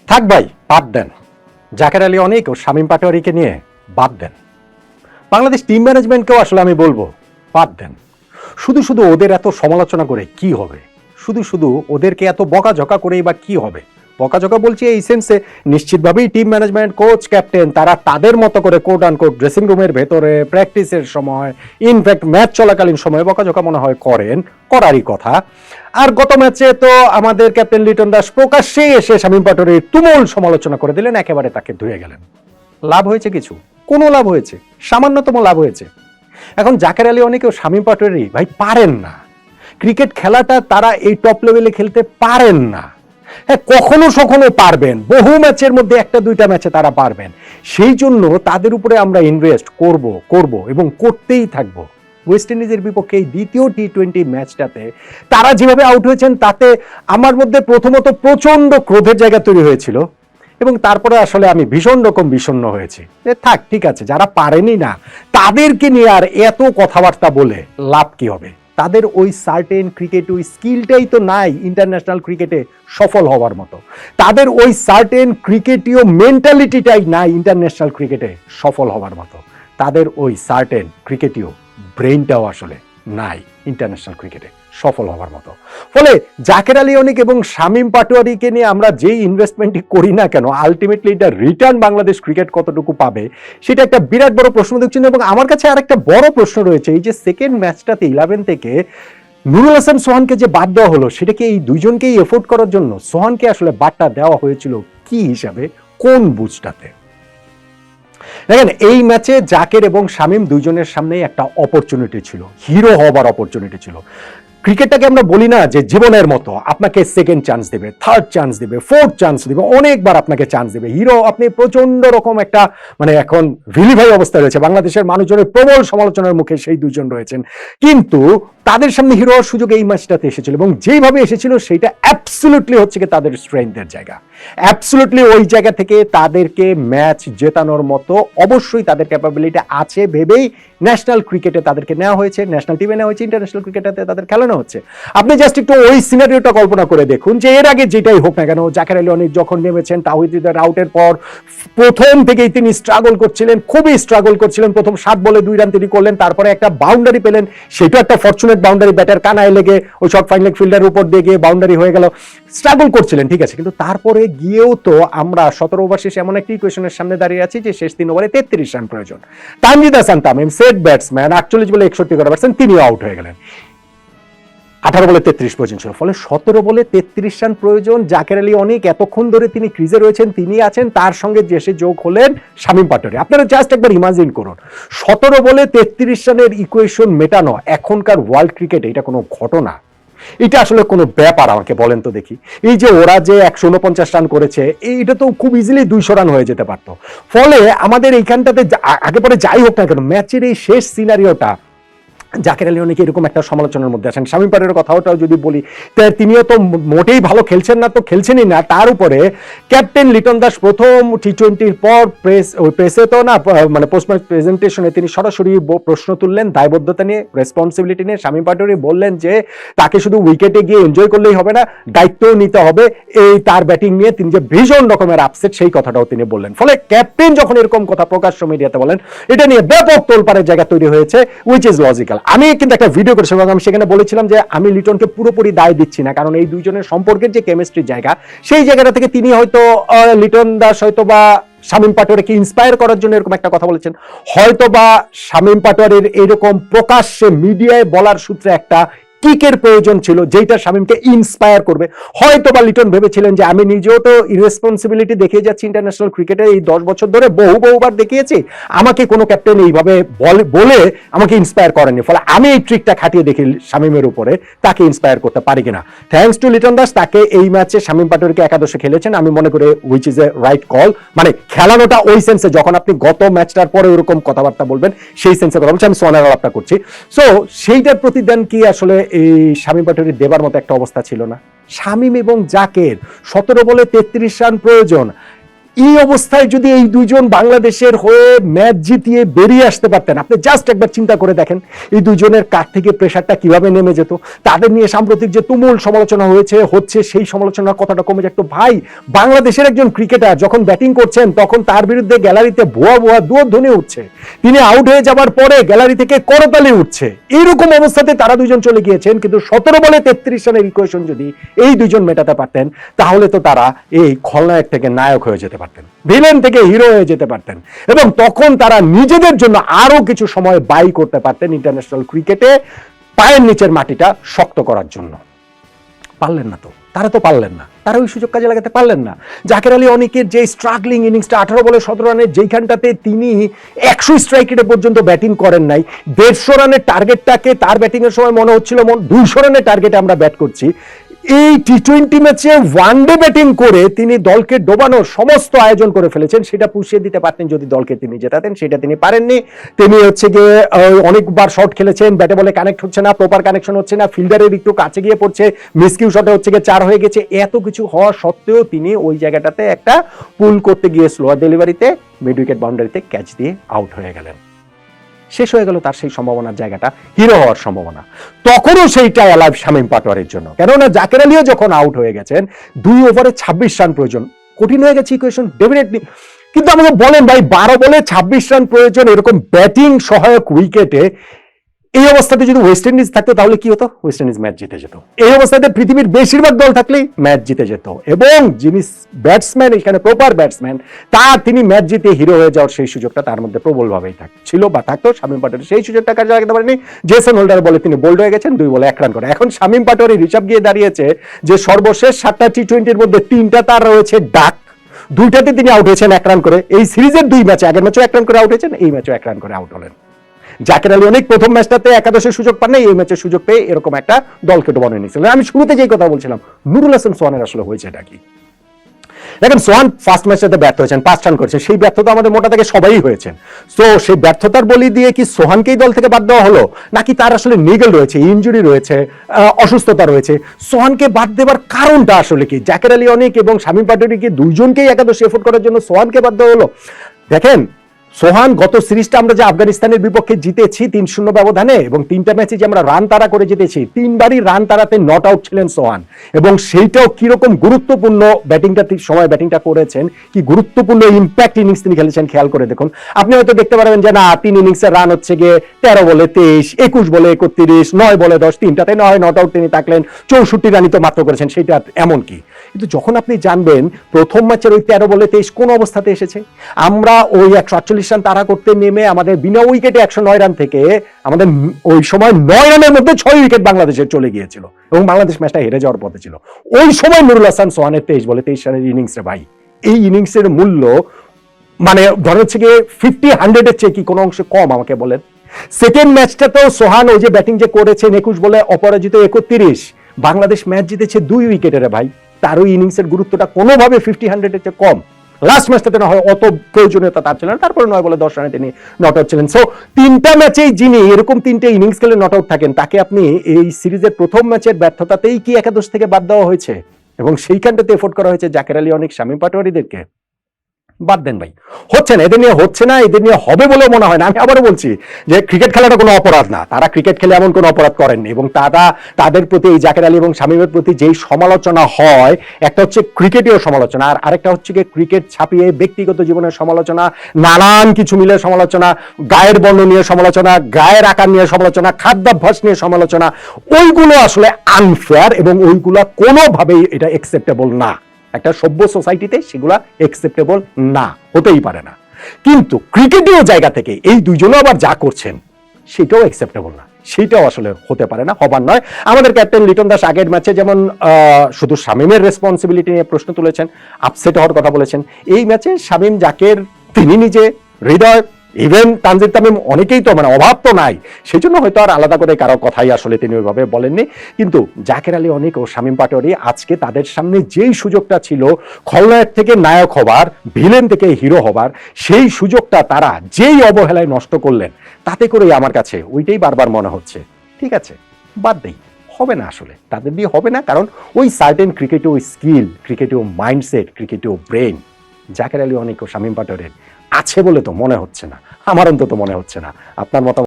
থাক ভাই, বাদ দেন। জাকের আলী অনেক ও শামীম পাটোয়ারিকে নিয়ে বাদ দেন। বাংলাদেশ টিম ম্যানেজমেন্টকেও আসলে আমি বলবো বাদ দেন। শুধু শুধু ওদের এত সমালোচনা করে কি হবে? শুধু শুধু ওদেরকে এত বকাঝকা করেই বা কি হবে? বকাঝকা বলছি এই সেন্সে, নিশ্চিতভাবেই টিম ম্যানেজমেন্ট, কোচ, ক্যাপ্টেন তারা তাদের মতো করে কোট আনকোট ড্রেসিং রুমের ভেতরে, প্র্যাকটিসের সময়, ইনফ্যাক্ট ম্যাচ চলাকালীন সময়ে বকাঝকা মনে হয় করেন, করারই কথা। আর গত ম্যাচে তো আমাদের ক্যাপ্টেন লিটন দাস প্রকাশ্যেই এসে শামীম পাটোয়ারির তুমুল সমালোচনা করে দিলেন, একেবারে তাকে ধুয়ে গেলেন। লাভ হয়েছে কিছু? কোনো লাভ হয়েছে? সামান্যতম লাভ হয়েছে। এখন জাকের আলী অনেকেও শামীম পাটোয়ারি ভাই পারেন না, ক্রিকেট খেলাটা তারা এই টপ লেভেলে খেলতে পারেন না। হ্যাঁ, কখনো সখনো পারবেন, বহু ম্যাচের মধ্যে একটা দুইটা ম্যাচে তারা পারবেন। সেই জন্য তাদের উপরে আমরা ইনভেস্ট করব এবং করতেই থাকবো। ওয়েস্ট ইন্ডিজের বিপক্ষে এই দ্বিতীয় টি-20 ম্যাচটাতে তারা যেভাবে আউট হয়েছেন, তাতে আমার মধ্যে প্রথমত প্রচন্ড ক্রোধের জায়গা তৈরি হয়েছিল, এবং তারপরে আসলে আমি ভীষণ রকম বিষণ্ণ হয়েছি। থাক, ঠিক আছে, যারা পারেনি না তাদেরকে নিয়ে আর এত কথাবার্তা বলে লাভ কি হবে? তাদের ওই সার্টেন ক্রিকেট, ওই স্কিলটাই তো নাই ইন্টারন্যাশনাল ক্রিকেটে সফল হওয়ার মতো। তাদের ওই সার্টেন ক্রিকেটীয় মেন্টালিটিটাই নাই ইন্টারন্যাশনাল ক্রিকেটে সফল হওয়ার মতো। তাদের ওই সার্টেন ক্রিকেটীয় ব্রেইনটাও আসলে নাই ইন্টারন্যাশনাল ক্রিকেটে সফল হওয়ার মতো। ফলে জাকের আলী অনিক এবং শামীম পাটোয়ারিকে নিয়ে আমরা যেই ইনভেস্টমেন্টই করি না কেন, আলটিমেটলি এটা রিটার্ন বাংলাদেশ ক্রিকেট কতটুকু পাবে সেটা একটা বিরাট বড় প্রশ্ন দেখছেন। এবং আমার কাছে আর একটা বড় প্রশ্ন রয়েছে, এই যে সেকেন্ড ম্যাচটাতে 11 থেকে নুরুল হাসান সোহানকে যে বাদ দেওয়া হলো, সেটাকে এই দুইজনকেই এফোর্ড করার জন্য সোহানকে আসলে বাদটা দেওয়া হয়েছিল কি হিসাবে, কোন বুঝটাতে? দেখেন, এই ম্যাচে জাকের এবং শামীম দুইজনের সামনেই একটা অপরচুনিটি ছিল, হিরো হবার অপরচুনিটি ছিল। ক্রিকেটটাকে আমরা বলি না যে জীবনের মতো আপনাকে সেকেন্ড চান্স দেবে, থার্ড চান্স দেবে, ফোর্থ চান্স দেবে, অনেকবার আপনাকে চান্স দেবে। হিরো আপনি প্রচন্ড রকম একটা এখন ভিলিভাই অবস্থা রয়েছে, বাংলাদেশের মানুষজনের প্রবল সমালোচনার মুখে সেই দুজন রয়েছেন, কিন্তু তাদের সামনে হিরো হওয়ার সুযোগ এই ম্যাচটাতে এসেছিল, এবং যেইভাবে এসেছিল সেটা অ্যাবসলিউটলি হচ্ছে কি তাদের স্ট্রেংথের জায়গা। অ্যাবসলিউটলি ওই জায়গা থেকে তাদেরকে ম্যাচ জেতানোর মতো অবশ্যই তাদের ক্যাপাবিলিটি আছে ভেবেই ন্যাশনাল ক্রিকেটে তাদেরকে নেওয়া হয়েছে, ন্যাশনাল টিমে নেওয়া হয়েছে, ইন্টারন্যাশনাল ক্রিকেটে তাদের খেলানো হচ্ছে। আপনি জাস্ট একটু ওই সিনারিওটা কল্পনা করে দেখুন যে এর আগে যেটাই হোক না কেন, জাকের আলী অনিক যখন নেমেছেন তাওহিদ হৃদয়ের আউটের পর প্রথম থেকেই তিনি স্ট্রাগল করছিলেন, খুবই স্ট্রাগল করছিলেন। প্রথম 7 বলে 2 রান তিনি করলেন, তারপরে একটা বাউন্ডারি পেলেন, সেটা একটা ফরচুনেট বাউন্ডারি, ব্যাটার কানায় লেগে ওই শর্ট ফাইন লেগ ফিল্ডারের উপর দিয়ে গিয়ে বাউন্ডারি হয়ে গেল। স্ট্রাগল করছিলেন, ঠিক আছে, কিন্তু তারপরে গিয়েও তো আমরা 17 ওভার শেষে এমন একটা ইকুয়েশনের সামনে দাঁড়িয়ে আছি যে শেষ 3 ওভারে 33 রান প্রয়োজন। তানজিদ হাসান তামিম, সেট ব্যাটসম্যান, 48 বলে 61 করে পারছেন, তিনিও আউট হয়ে গেলেন। 18 বলে 33 প্রয়োজন ছিল, ফলে 17 বলে 33 রান প্রয়োজন। জাকের আলী অনিক এতক্ষণ ধরে তিনি ক্রিজে রয়েছেন, তিনি আছেন, তার সঙ্গে যে এসে যোগ হলেন শামীম পাটোয়ারি। আপনারা জাস্ট একবার ইমাজিন করুন, 17 বলে 33 রানের ইকুয়েশন মেটানো এখনকার ওয়ার্ল্ড ক্রিকেটে এটা কোনো ঘটনা? এটা আসলে কোনো ব্যাপার? আমাকে বলেন তো দেখি। এই যে ওরা যে 149 রান করেছে, এটা তো খুব ইজিলি 200 রান হয়ে যেতে পারতো। ফলে আমাদের এইখানটাতে আগে পরে যাই হোক না কেন, ম্যাচের এই শেষ সিনারিওটা জাকের আলী অনেক এরকম একটা সমালোচনার মধ্যে আছেন। শামীম পাটোয়ারির কথাটাও যদি বলি, তিনিও তো মোটেই ভালো খেলছেন না, তো খেলছেনই না, তার উপরে ক্যাপ্টেন লিটন দাস প্রথম টি-20 পর প্রেসে তো না, পোস্ট ম্যাচ প্রেজেন্টেশনে তিনি সরাসরি প্রশ্ন তুললেন দায়বদ্ধতা নিয়ে, রেসপন্সিবিলিটি নিয়ে। শামীম পাটোয়ারি বললেন যে তাকে শুধু উইকেটে গিয়ে এনজয় করলেই হবে না, দায়িত্বও নিতে হবে এই তার ব্যাটিং নিয়ে। তিনি যে ভীষণ রকমের আপসেট সেই কথাটাও তিনি বললেন। ফলে ক্যাপ্টেন যখন এরকম কথা প্রকাশ্য মিডিয়াতে বলেন, এটা নিয়ে ব্যাপক তোলপাড়ের জায়গা তৈরি হয়েছে, উইচ ইজ লজিক্যাল। আমি কিন্তু একটা ভিডিও করেছিলাম এবং আমি সেখানে বলেছিলাম যে আমি লিটনকে পুরোপুরি দায় দিচ্ছি না, কারণ এই দুইজনের সম্পর্কের যে কেমিস্ট্রির জায়গা, সেই জায়গাটা থেকে তিনি হয়তো লিটন দাস হয়তো বা শামীম পাটোয়ারিকে ইন্সপায়ার করার জন্য এরকম একটা কথা বলেছেন, হয়তো বা শামীম পাটোয়ারির এরকম প্রকাশ্যে মিডিয়ায় বলার সূত্রে একটা কিকের প্রয়োজন ছিল যেটা শামীমকে ইন্সপায়ার করবে। হয়তো বা লিটন ভেবেছিলেন যে আমি নিজেও তো ইরেসপন্সিবিলিটি দেখিয়ে যাচ্ছি ইন্টারন্যাশনাল ক্রিকেটে, এই 10 বছর ধরে বহুবার দেখিয়েছি, আমাকে কোনো ক্যাপ্টেন এইভাবে বলে আমাকে ইন্সপায়ার করেনি, ফলে আমি এই ট্রিকটা খাটিয়ে দেখি শামীমের উপরে তাকে ইন্সপায়ার করতে পারি কিনা। থ্যাঙ্কস টু লিটন দাস, তাকে এই ম্যাচে শামীম পাটোয়ারিকে একাদশে খেলেছেন, আমি মনে করি which is a right call. খেলানোটা ওই সেন্সে, যখন আপনি গত ম্যাচটার পরে ওরকম কথাবার্তা বলবেন সেই সেন্সে কথা বলছি, আমি সোনার আলাপটা করছি। সো সেইটার প্রতিদান কি আসলে এই শামীম পাটোয়ারি দেবার মতো একটা অবস্থা ছিল না? শামীম এবং জাকের 17 বলে 33 রান প্রয়োজন, এই অবস্থায় যদি এই দুইজন বাংলাদেশের হয়ে ম্যাচ জিতিয়ে বেরিয়ে আসতে পারতেন, আপনি জাস্ট একবার চিন্তা করে দেখেন এই দুইজনের কাছ থেকে প্রেশারটা কিভাবে নেমে যেত। তাদের নিয়ে সাম্প্রতিক যে তুমুল সমালোচনা হচ্ছে সেই সমালোচনার কথাটা কমে যেত। ভাই, বাংলাদেশের একজন ক্রিকেটার যখন ব্যাটিং করছেন তখন তার বিরুদ্ধে গ্যালারিতে ভুয়া ভুয়া দুধ্বনি উঠছে, তিনি আউট হয়ে যাবার পরে গ্যালারি থেকে করতালি উঠছে। এইরকম অবস্থাতে তারা দুজন চলে গিয়েছেন, কিন্তু 17 বলে 33 রানের ইকুয়েশন যদি এই দুজন মেটাতে পারতেন তাহলে তো তারা এই খলনায়ক থেকে নায়ক হয়ে যেতে পারতেন, ভিলেন থেকে হিরো হয়ে যেতে পারতেন, এবং তখন তারা নিজেদের জন্য আরো কিছু সময় ব্যয় করতে পারতেন ইন্টারন্যাশনাল ক্রিকেটে পায়ের নিচের মাটিটা শক্ত করার জন্য। পারলেন না তো, তারা তো পারলেন না, তারা ওই সুযোগ কাজে লাগাতে পারলেন না। জাকের আলী অনেকের যে স্ট্রাগলিং ইনিংসটা 18 বলে 17 রানের, যেইখানটাতে তিনি 100 স্ট্রাইক রেটে পর্যন্ত ব্যাটিং করেন নাই, 150 রানের টার্গেটটাকে তার ব্যাটিং এর সময় মনে হচ্ছিল 200 রানের টার্গেটে আমরা ব্যাট করছি। এই টি-20 ম্যাচে ওয়ানডে ব্যাটিং করে তিনি দলকে ডোবানোর সমস্ত আয়োজন করে ফেলেছেন। সেটা পুষিয়ে দিতে পারতেন যদি দলকে তিনি জেতাতেন, সেটা তিনি পারেননি। তিনি হচ্ছে গিয়ে অনেকবার শট খেলেছেন, ব্যাটে বলে কানেক্ট হচ্ছে না, প্রপার কানেকশন হচ্ছে না, ফিল্ডারের একটু কাছে গিয়ে পড়ছে, মিসকিউ শটে হচ্ছে গিয়ে 4 হয়ে গেছে। এত কিছু হওয়া সত্ত্বেও তিনি ওই জায়গাটাতে একটা পুল করতে গিয়ে স্লোয়ার ডেলিভারিতে মিড উইকেট বাউন্ডারিতে ক্যাচ দিয়ে আউট হয়ে গেলেন। শেষ হয়ে গেল তার সেই সম্ভাবনার জায়গাটা, হিরো হওয়ার সম্ভাবনা। তখনও সেইটা অ্যালাইভ শামীম পাটোয়ারির জন্য, কেননা জাকের আলীও যখন আউট হয়ে গেছেন 2 ওভারে 26 রান প্রয়োজন, কঠিন হয়ে গেছে ইকুয়েশন ডেফিনেটলি। কিন্তু আমাকে বলেন ভাই, 12 বলে 26 রান প্রয়োজন এরকম ব্যাটিং সহায়ক উইকেটে, এই অবস্থাতে যদি ওয়েস্ট ইন্ডিজ থাকতো তাহলে কি হতো? ওয়েস্ট ইন্ডিজ ম্যাচ জিতে যেত। এই অবস্থাতে পৃথিবীর বেশিরভাগ দল থাকলেই ম্যাচ জিতে যেত, এবং যিনি ব্যাটসম্যান, এখানে প্রপার ব্যাটসম্যান, তিনি ম্যাচ জিতে হিরো হয়ে যাওয়ার সেই সুযোগটা তার মধ্যে প্রবলভাবেই ছিল বা থাকতো। শামীম পাটোয়ারি সেই সুযোগটা কাজে লাগাতে পারেনি। জেসন হোল্ডার বলে তিনি বোল্ড হয়ে গেছেন, 2 বলে 1 রান করে। এখন শামীম পাটোয়ারি হিসাব গিয়ে দাঁড়িয়েছে যে সর্বশেষ 7টা টি-20-র মধ্যে 3টা তার রয়েছে ডাক, 2টাতে তিনি আউট হয়েছেন 1 রান করে। এই সিরিজের 2 ম্যাচে, আগের ম্যাচেও 1 রান করে আউট হয়েছেন, এই ম্যাচেও 1 রান করে আউট হলেন। জাকের আলী অনেক প্রথম ম্যাচটাতে একাদশের সুযোগ পান নাই, এই ম্যাচের সুযোগ পেয়ে এরকম একটা দলকে ডোবানো নিয়েছিলেন। আমি শুরুতে যেই কথা বলছিলাম, নুরুল হাসান সোহানের আসলে হয়েছে এটা কি? দেখেন, সোহান ফার্স্ট ম্যাচটাতে ব্যর্থ হয়েছেন, 5 রান করেছেন, সেই ব্যর্থতা আমাদের মোটা থেকে সবাই হয়েছেন। তো সেই ব্যর্থতার বলি দিয়ে কি সোহানকেই দল থেকে বাদ দেওয়া হলো, নাকি তার আসলে নিগেল রয়েছে, ইনজুরি রয়েছে, অসুস্থতা রয়েছে? সোহানকে বাদ দেওয়ার কারণটা আসলে কি? জাকের আলী অনেক এবং শামীম পাটোয়ারিকে দুইজনকেই একাদশে এফোর্ট করার জন্য সোহানকে বাদ দেওয়া হলো। দেখেন, সোহান গত সিরিজটা আমরা যে আফগানিস্তানের বিপক্ষে জিতেছি 3-0 ব্যবধানে, এবং 3টা ম্যাচে যে আমরা রান তাড়া করে জিতেছি, 3বারই রান তাড়াতে নট আউট ছিলেন সোহান, এবং সেইটাও কিরকম গুরুত্বপূর্ণ সময় ব্যাটিংটা করেছেন, কি গুরুত্বপূর্ণ ইম্প্যাক্ট ইনিংস তিনি খেলেছেন খেয়াল করে দেখুন। আপনি হয়তো দেখতে পারবেন যে না, 3 ইনিংসের রান হচ্ছে গিয়ে 13 বলে 23, 21 বলে 31, 9 বলে 10, 3টাতে 9 নট আউট তিনি থাকলেন, 64 রানই তো মাত্র করেছেন, সেইটা এমন কি। কিন্তু যখন আপনি জানবেন প্রথম ম্যাচের ওই 13 বলে 23 কোন অবস্থাতে এসেছে, আমরা ওই 148 রান তাড়া করতে নেমে আমাদের বিনা উইকেটে 109 রান থেকে আমাদের ওই সময় 9 রানের মধ্যে 6 উইকেট বাংলাদেশের চলে গিয়েছিল, এবং বাংলাদেশ ম্যাচটা হেরে যাওয়ার পথে ছিল। ওই সময় নুরুল হাসান সোহানের 23 বলে 23 রানের ইনিংস রে ভাই, এই ইনিংসের মূল্য মানে ধরে হচ্ছে গিয়ে 50-100 এর চেয়ে কি কোনো অংশে কম? আমাকে বলেন। সেকেন্ড ম্যাচটাতেও সোহান ওই যে ব্যাটিং যে করেছেন 21 বলে অপরাজিত 31, বাংলাদেশ ম্যাচ জিতেছে 2 উইকেটের ভাই, তার ওই ইনিংসের গুরুত্বটা কোনোভাবে 50-100 এর চেয়ে কম। লাস্ট ম্যাচটাতে না হয় অত প্রয়োজনীয়তা তার ছিল না, তারপরে 9 বলে 10 রানে তিনি নট আউট ছিলেন। সো 3টা ম্যাচেই যিনি এরকম 3টে ইনিংস খেলে নট আউট থাকেন, তাকে আপনি এই সিরিজের প্রথম ম্যাচের ব্যর্থতাতেই কি একাদশ থেকে বাদ দেওয়া হয়েছে, এবং সেইখানটাতে এফোর্ট করা হয়েছে জাকের আলী অনেক, শামীম পাটোয়ারিদেরকে? বাদ দেন ভাই, হচ্ছে না, এদের নিয়ে হচ্ছে না, এদের নিয়ে হবে বলে মনে হয় না। আমি আবারও বলছি যে ক্রিকেট খেলাটা কোনো অপরাধ না, তারা ক্রিকেট খেলে এমন কোনো অপরাধ করেননি, এবং তাদের প্রতি এই জাকের আলী এবং শামীমের প্রতি যেই সমালোচনা হয়, একটা হচ্ছে ক্রিকেটীয় সমালোচনা, আর আরেকটা হচ্ছে গিয়ে ক্রিকেট ছাপিয়ে ব্যক্তিগত জীবনের সমালোচনা, নানান কিছু মিলে সমালোচনা, গায়ের বর্ণ নিয়ে সমালোচনা, গায়ের আকার নিয়ে সমালোচনা, খাদ্যাভ্যাস নিয়ে সমালোচনা। ওইগুলো আসলে আনফেয়ার, এবং ওইগুলো কোনোভাবেই এটা অ্যাকসেপ্টেবল না। একটা সভ্য সোসাইটিতে সেগুলা অ্যাকসেপ্টেবল না, হতেই পারে না। কিন্তু ক্রিকেটীয় জায়গা থেকে এই দুইজনও আবার যা করছেন সেটাও অ্যাকসেপ্টেবল না, সেটাও আসলে হতে পারে না, হবার নয়। আমাদের ক্যাপ্টেন লিটন দাস আগের ম্যাচে যেমন শুধু শামীমের রেসপন্সিবিলিটি নিয়ে প্রশ্ন তুলেছেন, আপসেট হওয়ার কথা বলেছেন, এই ম্যাচে শামীম, জাকের, তিনি নিজে, হৃদয়, ইভেন তানজিদ তামিম, অনেকেই তো মানে অভাব তো নাই, সেই জন্য হয়তো আর আলাদা করে কারো কথাই আসলে তিনি ওইভাবে বলেননি। কিন্তু জাকের আলী অনেক ও শামীম পাটোয়ারি আজকে তাদের সামনে যেই সুযোগটা ছিল খলনায়ক থেকে নায়ক হবার, ভিলেন থেকে হিরো হবার, সেই সুযোগটা তারা যেই অবহেলায় নষ্ট করলেন, তাতে করেই আমার কাছে ওইটাই বারবার মনে হচ্ছে ঠিক আছে বাদ দেই, হবে না, আসলে তাদের দিয়ে হবে না। কারণ ওই সার্টেন ক্রিকেটীয় স্কিল, ক্রিকেটীয় মাইন্ডসেট, ক্রিকেটীয় ব্রেন জাকের আলী অনেক ও শামীম পাটোয়ারির আছে বলে তো মনে হচ্ছে না, আমার অন্তত মনে হচ্ছে না। আপনার মতামত